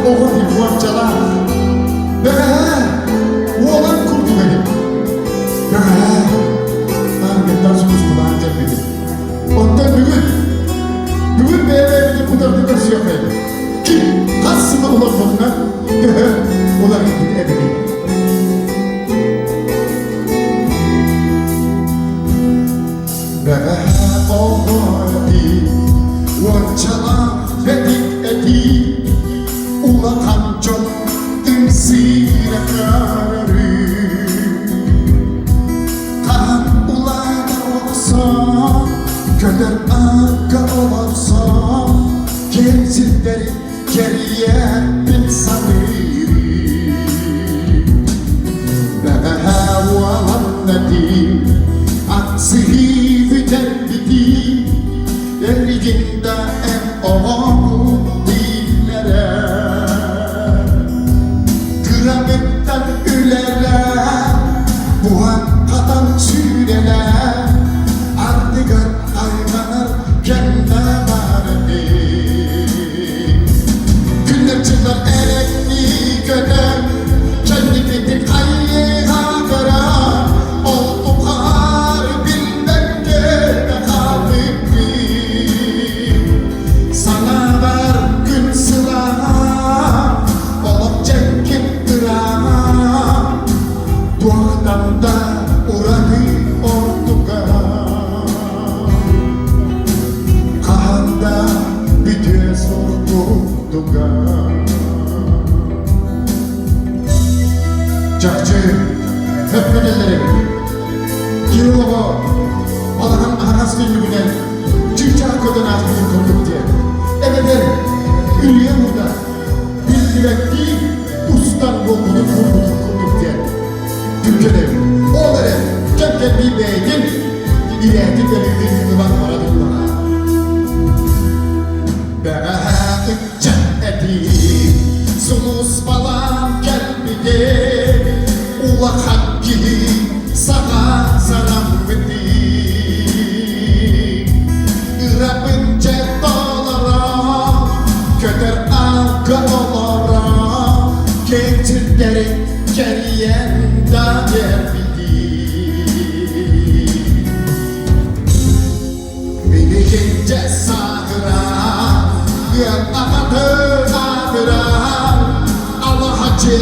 oğul yuvarcalar. Oğlan kurdu benim. Ahmet'ten sulus kulağın gelmedi. Ondan bugün beyefendi bu da bir şey yapayım. Ki kasımı ulaşmadığına olar gittik ebedi. Oğladi Wancalah bedik edi Ulatan çok imsire kararı Kan ulada olsa Gönder arka olsa Gemzilleri geriye bin sanırı Ve valan nedim Aksihi vütendidi Erginde en oğul dillere Kırametten ülere Buhan katan süreler Ardıgar ayganar kende vardı Günler çıklar erekli gödem Kendi bitik ayye hagara Oldu har bilmem gene kalbimi Sana ver gün sıra Olup çekip dıra Duaktan da uğradı orduga Kahanda bitiyor sorduğduga Çakçı, öpmen ellerim Yılova, Allah'ın aras günlüğüne Çiçak kodan ağzını kurduk diye Evet, ülüye burada Bir direkti, ustan bulduğunu kurduk diye Türklerim, oğullarım, kemken bir beygin İlerdi belirli yılan aradık bana Beğen cenneti Sulus falan gelmedi Ula hakkı sana salam verdi Rabbin cedalara Köder arka olara Getirleri geriyen da gelmedi Beni gece sahıra Yılmadı ahıra Allah hacı